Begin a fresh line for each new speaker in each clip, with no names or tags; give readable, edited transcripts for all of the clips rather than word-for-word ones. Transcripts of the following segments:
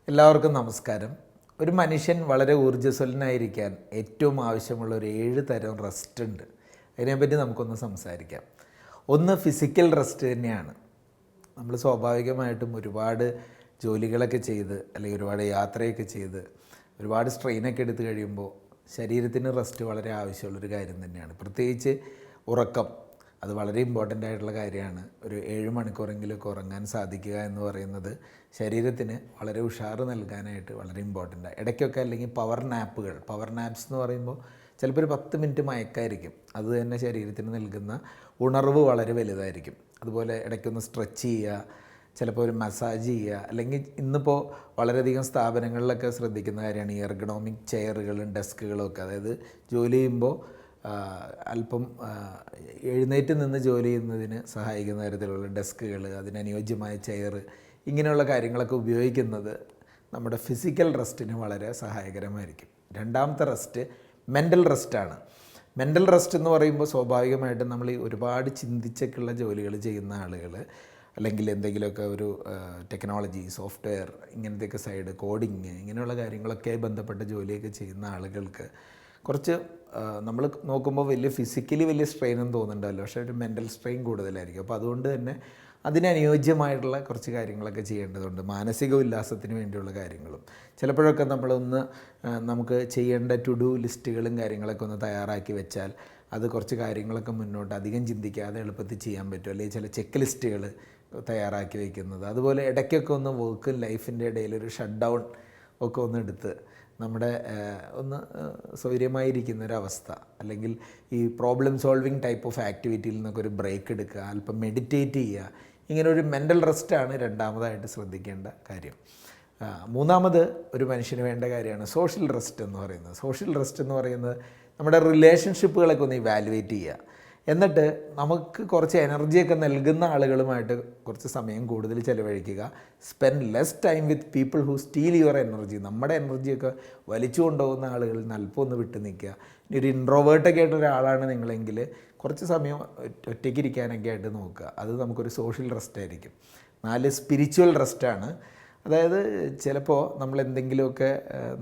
എല്ലാവർക്കും നമസ്കാരം. ഒരു മനുഷ്യൻ വളരെ ഊർജ്ജസ്വലനായിരിക്കാൻ ഏറ്റവും ആവശ്യമുള്ള ഒരു 7 തരം റെസ്റ്റ് ഉണ്ട്. അതിനെപ്പറ്റി നമുക്കൊന്ന് സംസാരിക്കാം. ഒന്ന് ഫിസിക്കൽ റെസ്റ്റ് തന്നെയാണ്. നമ്മൾ സ്വാഭാവികമായിട്ടും ഒരുപാട് ജോലികളൊക്കെ ചെയ്ത് അല്ലെങ്കിൽ ഒരുപാട് യാത്രയൊക്കെ ചെയ്ത് ഒരുപാട് സ്ട്രെയിനൊക്കെ എടുത്ത് കഴിയുമ്പോൾ ശരീരത്തിന് റെസ്റ്റ് വളരെ ആവശ്യമുള്ളൊരു കാര്യം തന്നെയാണ്. പ്രത്യേകിച്ച് ഉറക്കം അത് വളരെ ഇമ്പോർട്ടൻ്റ് ആയിട്ടുള്ള കാര്യമാണ്. ഒരു 7 മണിക്കൂറെങ്കിലുമൊക്കെ ഉറങ്ങാൻ സാധിക്കുക എന്ന് പറയുന്നത് ശരീരത്തിന് വളരെ ഉഷാറ് നൽകാനായിട്ട് വളരെ ഇമ്പോർട്ടൻ്റാണ്. ഇടയ്ക്കൊക്കെ അല്ലെങ്കിൽ പവർ നാപ്സ് എന്ന് പറയുമ്പോൾ ചിലപ്പോൾ ഒരു 10 മിനിറ്റ് മയക്കായിരിക്കും. അത് തന്നെ ശരീരത്തിന് നൽകുന്ന ഉണർവ് വളരെ വലുതായിരിക്കും. അതുപോലെ ഇടയ്ക്കൊന്ന് സ്ട്രെച്ച് ചെയ്യുക, ചിലപ്പോൾ ഒരു മസാജ് ചെയ്യുക, അല്ലെങ്കിൽ ഇന്നിപ്പോൾ വളരെയധികം സ്ഥാപനങ്ങളിലൊക്കെ ശ്രദ്ധിക്കുന്ന കാര്യമാണ് ഈ എർഗണോമിക് ചെയറുകളും ഡെസ്കുകളും ഒക്കെ. അതായത് ജോലി ചെയ്യുമ്പോൾ അല്പം എഴുന്നേറ്റ് നിന്ന് ജോലി ചെയ്യുന്നതിന് സഹായിക്കുന്ന തരത്തിലുള്ള ഡെസ്കുകൾ, അതിനനുയോജ്യമായ ചെയർ, ഇങ്ങനെയുള്ള കാര്യങ്ങളൊക്കെ ഉപയോഗിക്കുന്നത് നമ്മുടെ ഫിസിക്കൽ റെസ്റ്റിന് വളരെ സഹായകരമായിരിക്കും. രണ്ടാമത്തെ റെസ്റ്റ് മെൻ്റൽ റെസ്റ്റാണ്. മെൻ്റൽ റെസ്റ്റ് എന്ന് പറയുമ്പോൾ സ്വാഭാവികമായിട്ടും നമ്മൾ ഈ ഒരുപാട് ചിന്തിച്ചൊക്കെയുള്ള ജോലികൾ ചെയ്യുന്ന ആളുകൾ, അല്ലെങ്കിൽ എന്തെങ്കിലുമൊക്കെ ഒരു ടെക്നോളജി, സോഫ്റ്റ്വെയർ, ഇങ്ങനത്തെയൊക്കെ സൈഡ്, കോഡിങ്, ഇങ്ങനെയുള്ള കാര്യങ്ങളൊക്കെ ബന്ധപ്പെട്ട ജോലിയൊക്കെ ചെയ്യുന്ന ആളുകൾക്ക് കുറച്ച് നമ്മൾ നോക്കുമ്പോൾ ഫിസിക്കലി വലിയ സ്ട്രെയിനൊന്നും തോന്നുന്നുണ്ടല്ലോ, പക്ഷേ ഒരു മെൻ്റൽ സ്ട്രെയിൻ കൂടുതലായിരിക്കും. അപ്പോൾ അതുകൊണ്ട് തന്നെ അതിനനുയോജ്യമായിട്ടുള്ള കുറച്ച് കാര്യങ്ങളൊക്കെ ചെയ്യേണ്ടതുണ്ട്. മാനസിക ഉല്ലാസത്തിന് വേണ്ടിയുള്ള കാര്യങ്ങളും ചിലപ്പോഴൊക്കെ നമുക്ക് ചെയ്യേണ്ട ടു ഡു ലിസ്റ്റുകളും കാര്യങ്ങളൊക്കെ ഒന്ന് തയ്യാറാക്കി വെച്ചാൽ അത് കുറച്ച് കാര്യങ്ങളൊക്കെ മുന്നോട്ട് അധികം ചിന്തിക്കാതെ എളുപ്പത്തിൽ ചെയ്യാൻ പറ്റും. അല്ലെങ്കിൽ ചില ചെക്ക് ലിസ്റ്റുകൾ തയ്യാറാക്കി വയ്ക്കുന്നത്, അതുപോലെ ഇടയ്ക്കൊക്കെ ഒന്ന് വർക്കും ലൈഫിൻ്റെ ഇടയിൽ ഒരു ഷട്ട് ഡൗൺ ഒക്കെ ഒന്ന് എടുത്ത് നമ്മുടെ ഒന്ന് സ്വൈര്യമായിരിക്കുന്നൊരവസ്ഥ, അല്ലെങ്കിൽ ഈ പ്രോബ്ലം സോൾവിങ് ടൈപ്പ് ഓഫ് ആക്ടിവിറ്റിയിൽ നിന്നൊക്കെ ഒരു ബ്രേക്ക് എടുക്കുക, അല്പം മെഡിറ്റേറ്റ് ചെയ്യുക, ഇങ്ങനെ ഒരു മെൻ്റൽ റെസ്റ്റാണ് രണ്ടാമതായിട്ട് ശ്രദ്ധിക്കേണ്ട കാര്യം. മൂന്നാമത് ഒരു മനുഷ്യന് വേണ്ട കാര്യമാണ് സോഷ്യൽ റെസ്റ്റ് എന്ന് പറയുന്നത്. സോഷ്യൽ റെസ്റ്റ് എന്ന് പറയുന്നത് നമ്മുടെ റിലേഷൻഷിപ്പുകളൊക്കെ ഒന്ന് ഇവാലുവേറ്റ് ചെയ്യുക, എന്നിട്ട് നമുക്ക് കുറച്ച് എനർജിയൊക്കെ നൽകുന്ന ആളുകളുമായിട്ട് കുറച്ച് സമയം കൂടുതൽ ചിലവഴിക്കുക. Spend less time with people who steal your energy. നമ്മുടെ എനർജിയൊക്കെ വലിച്ചു കൊണ്ടുപോകുന്ന ആളുകളിൽ നിന്ന് അല്പം ഒന്ന് വിട്ടു നിൽക്കുക. ഇനി ഒരു ഇൻട്രോവേർട്ടൊക്കെ ആയിട്ട് ഒരാളാണ് നിങ്ങളെങ്കിൽ കുറച്ച് സമയം ഒറ്റയ്ക്ക് ഇരിക്കാനൊക്കെ ആയിട്ട് നോക്കുക. അത് നമുക്കൊരു സോഷ്യൽ റെസ്റ്റ് ആയിരിക്കും. 4 സ്പിരിച്വൽ റെസ്റ്റാണ്. അതായത് ചിലപ്പോൾ നമ്മൾ എന്തെങ്കിലുമൊക്കെ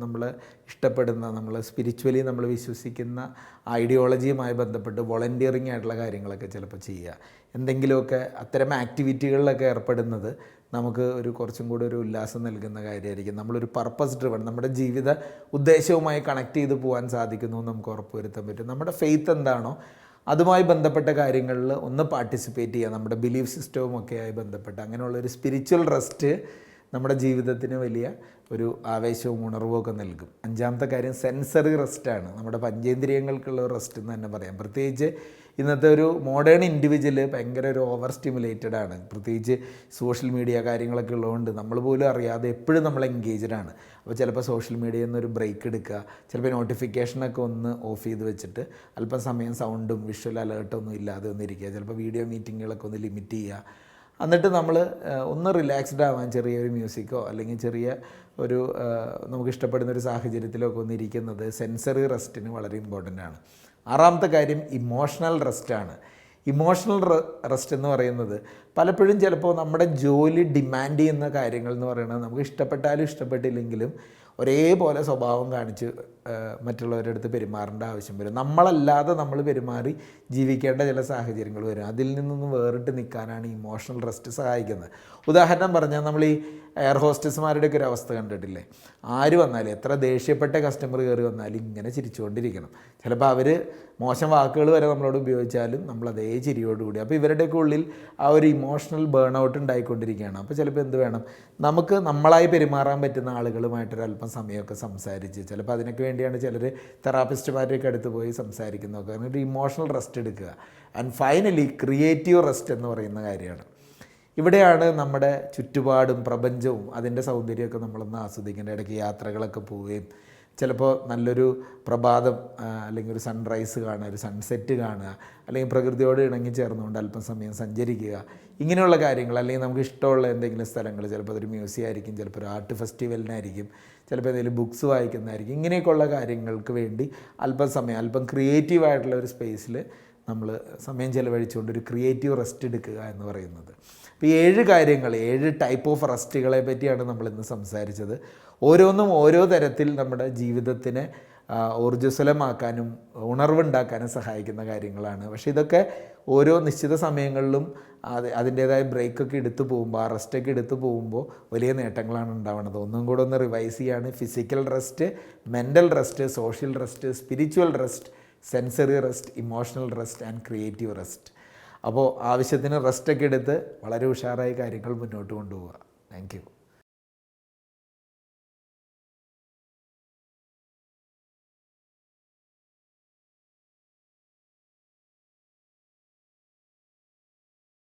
നമ്മൾ ഇഷ്ടപ്പെടുന്ന, നമ്മൾ സ്പിരിച്വലി നമ്മൾ വിശ്വസിക്കുന്ന ഐഡിയോളജിയുമായി ബന്ധപ്പെട്ട് വോളണ്ടിയറിങ് ആയിട്ടുള്ള കാര്യങ്ങളൊക്കെ ചിലപ്പോൾ ചെയ്യുക. എന്തെങ്കിലുമൊക്കെ അത്തരം ആക്ടിവിറ്റികളിലൊക്കെ ഏർപ്പെടുന്നത് നമുക്ക് ഒരു കുറച്ചും കൂടി ഒരു ഉല്ലാസം നൽകുന്ന കാര്യമായിരിക്കും. നമ്മളൊരു പർപ്പസ് ഡ്രിവൺ, നമ്മുടെ ജീവിത ഉദ്ദേശവുമായി കണക്ട് ചെയ്ത് പോകാൻ സാധിക്കുന്നു എന്ന് നമുക്ക് ഉറപ്പുവരുത്താൻ പറ്റും. നമ്മുടെ ഫെയ്ത്ത് എന്താണോ അതുമായി ബന്ധപ്പെട്ട കാര്യങ്ങളിൽ ഒന്ന് പാർട്ടിസിപ്പേറ്റ് ചെയ്യുക, നമ്മുടെ ബിലീഫ് സിസ്റ്റവും ഒക്കെയായി ബന്ധപ്പെട്ട് അങ്ങനെയുള്ളൊരു സ്പിരിച്വൽ റെസ്റ്റ് നമ്മുടെ ജീവിതത്തിന് വലിയ ഒരു ആവേശവും ഉണർവും ഒക്കെ നൽകും. 5ാമത്തെ കാര്യം സെൻസറി റെസ്റ്റാണ്. നമ്മുടെ പഞ്ചേന്ദ്രിയങ്ങൾക്കുള്ള റെസ്റ്റ് എന്ന് തന്നെ പറയാം. പ്രത്യേകിച്ച് ഇന്നത്തെ ഒരു മോഡേൺ ഇൻഡിവിജ്വൽ ഭയങ്കര ഒരു ഓവർ സ്റ്റിമുലേറ്റഡ് ആണ്. പ്രത്യേകിച്ച് സോഷ്യൽ മീഡിയ കാര്യങ്ങളൊക്കെ ഉള്ളതുകൊണ്ട് നമ്മൾ പോലും അറിയാതെ എപ്പോഴും നമ്മൾ എൻഗേജ്ഡ് ആണ്. അപ്പോൾ ചിലപ്പോൾ സോഷ്യൽ മീഡിയയിൽ നിന്നൊരു ബ്രേക്ക് എടുക്കുക, ചിലപ്പോൾ നോട്ടിഫിക്കേഷനൊക്കെ ഒന്ന് ഓഫ് ചെയ്ത് വെച്ചിട്ട് അല്പം സമയം സൗണ്ടും വിഷ്വൽ അലേർട്ടൊന്നും ഇല്ലാതെ ഒന്നിരിക്കുക, ചിലപ്പോൾ വീഡിയോ മീറ്റിങ്ങുകളൊക്കെ ഒന്ന് ലിമിറ്റ് ചെയ്യുക. എന്നിട്ട് നമ്മൾ ഒന്ന് റിലാക്സ്ഡ് ആവാൻ ചെറിയൊരു മ്യൂസിക്കോ അല്ലെങ്കിൽ ചെറിയ ഒരു നമുക്കിഷ്ടപ്പെടുന്നൊരു സാഹചര്യത്തിലൊക്കെ ഒന്നിരിക്കുന്നത് സെൻസറി റെസ്റ്റിന് വളരെ ഇമ്പോർട്ടൻ്റ് ആണ്. 6ാമത്തെ കാര്യം ഇമോഷണൽ റെസ്റ്റാണ്. ഇമോഷണൽ റെസ്റ്റ് എന്ന് പറയുന്നത് പലപ്പോഴും ചിലപ്പോൾ നമ്മുടെ ജോലി ഡിമാൻഡ് ചെയ്യുന്ന കാര്യങ്ങൾ എന്ന് പറയുന്നത് നമുക്ക് ഇഷ്ടപ്പെട്ടാലും ഇഷ്ടപ്പെട്ടില്ലെങ്കിലും ഒരേപോലെ സ്വഭാവം കാണിച്ച് മറ്റുള്ളവരുടെ അടുത്ത് പെരുമാറേണ്ട ആവശ്യം വരും. നമ്മളല്ലാതെ നമ്മൾ പെരുമാറി ജീവിക്കേണ്ട ചില സാഹചര്യങ്ങൾ വരും. അതിൽ നിന്നൊന്നും വേറിട്ട് നിൽക്കാനാണ് ഇമോഷണൽ റെസ്റ്റ് സഹായിക്കുന്നത്. ഉദാഹരണം പറഞ്ഞാൽ നമ്മൾ ഈ എയർ ഹോസ്റ്റസ്മാരുടെയൊക്കെ ഒരു അവസ്ഥ കണ്ടിട്ടില്ലേ? ആര് വന്നാലും, എത്ര ദേഷ്യപ്പെട്ട കസ്റ്റമർ കയറി വന്നാലും ഇങ്ങനെ ചിരിച്ചുകൊണ്ടിരിക്കണം. ചിലപ്പോൾ അവർ മോശം വാക്കുകൾ വരെ നമ്മളോട് ഉപയോഗിച്ചാലും നമ്മൾ അതേ ചിരിയോടുകൂടി. അപ്പോൾ ഇവരുടെയൊക്കെ ഉള്ളിൽ ആ ഒരു ഇമോഷണൽ ബേൺ ഔട്ട് ഉണ്ടായിക്കൊണ്ടിരിക്കുകയാണ്. അപ്പോൾ ചിലപ്പോൾ എന്ത് വേണം, നമുക്ക് നമ്മളായി പെരുമാറാൻ പറ്റുന്ന ആളുകളുമായിട്ടൊരല്പം സമയമൊക്കെ സംസാരിച്ച്, ചിലപ്പോൾ അതിനൊക്കെ വേണ്ടിയാണ് ചിലർ തെറാപ്പിസ്റ്റുമാരുടെയൊക്കെ അടുത്ത് പോയി സംസാരിക്കുന്നതൊക്കെ. അങ്ങനെ ഒരു ഇമോഷണൽ റെസ്റ്റ് എടുക്കുക. ആൻഡ് ഫൈനലി ക്രിയേറ്റീവ് റെസ്റ്റ് എന്ന് പറയുന്ന കാര്യമാണ്. ഇവിടെയാണ് നമ്മുടെ ചുറ്റുപാടും പ്രപഞ്ചവും അതിൻ്റെ സൗന്ദര്യമൊക്കെ നമ്മളൊന്ന് ആസ്വദിക്കേണ്ട. ഇടയ്ക്ക് യാത്രകളൊക്കെ പോവുകയും ചിലപ്പോൾ നല്ലൊരു പ്രഭാതം അല്ലെങ്കിൽ ഒരു സൺറൈസ് കാണുക, ഒരു സൺസെറ്റ് കാണുക, അല്ലെങ്കിൽ പ്രകൃതിയോട് ഇണങ്ങി ചേർന്നുകൊണ്ട് അല്പം സമയം സഞ്ചരിക്കുക, ഇങ്ങനെയുള്ള കാര്യങ്ങൾ. അല്ലെങ്കിൽ നമുക്ക് ഇഷ്ടമുള്ള എന്തെങ്കിലും സ്ഥലങ്ങൾ, ചിലപ്പോൾ അതൊരു മ്യൂസിയം ആയിരിക്കും, ചിലപ്പോൾ ഒരു ആർട്ട് ഫെസ്റ്റിവലിനായിരിക്കും, ചിലപ്പോൾ എന്തെങ്കിലും ബുക്സ് വായിക്കുന്നതായിരിക്കും. ഇങ്ങനെയൊക്കെയുള്ള കാര്യങ്ങൾക്ക് വേണ്ടി അല്പം ക്രിയേറ്റീവായിട്ടുള്ള ഒരു സ്പേസിൽ നമ്മൾ സമയം ചിലവഴിച്ചുകൊണ്ട് ഒരു ക്രിയേറ്റീവ് റെസ്റ്റ് എടുക്കുക എന്ന് പറയുന്നത്. ഇപ്പോൾ 7 കാര്യങ്ങൾ 7 ടൈപ്പ് ഓഫ് റെസ്റ്റുകളെ പറ്റിയാണ് നമ്മളിന്ന് സംസാരിച്ചത്. ഓരോന്നും ഓരോ തരത്തിൽ നമ്മുടെ ജീവിതത്തിനെ ഊർജ്ജസ്വലമാക്കാനും ഉണർവുണ്ടാക്കാനും സഹായിക്കുന്ന കാര്യങ്ങളാണ്. പക്ഷേ ഇതൊക്കെ ഓരോ നിശ്ചിത സമയങ്ങളിലും അതിൻ്റേതായ ബ്രേക്കൊക്കെ എടുത്തു പോകുമ്പോൾ, ആ റെസ്റ്റൊക്കെ എടുത്തു പോകുമ്പോൾ വലിയ നേട്ടങ്ങളാണ് ഉണ്ടാവുന്നത്. ഒന്നും കൂടെ ഒന്ന് റിവൈസ് ചെയ്യാണ്: physical rest, mental rest, social rest, spiritual rest, sensory rest, emotional rest and creative rest. അപ്പോൾ ആവശ്യത്തിന് റെസ്റ്റൊക്കെ എടുത്ത് വളരെ ഉഷാറായി കാര്യങ്ങൾ മുന്നോട്ട് കൊണ്ടുപോവുക. Thank you.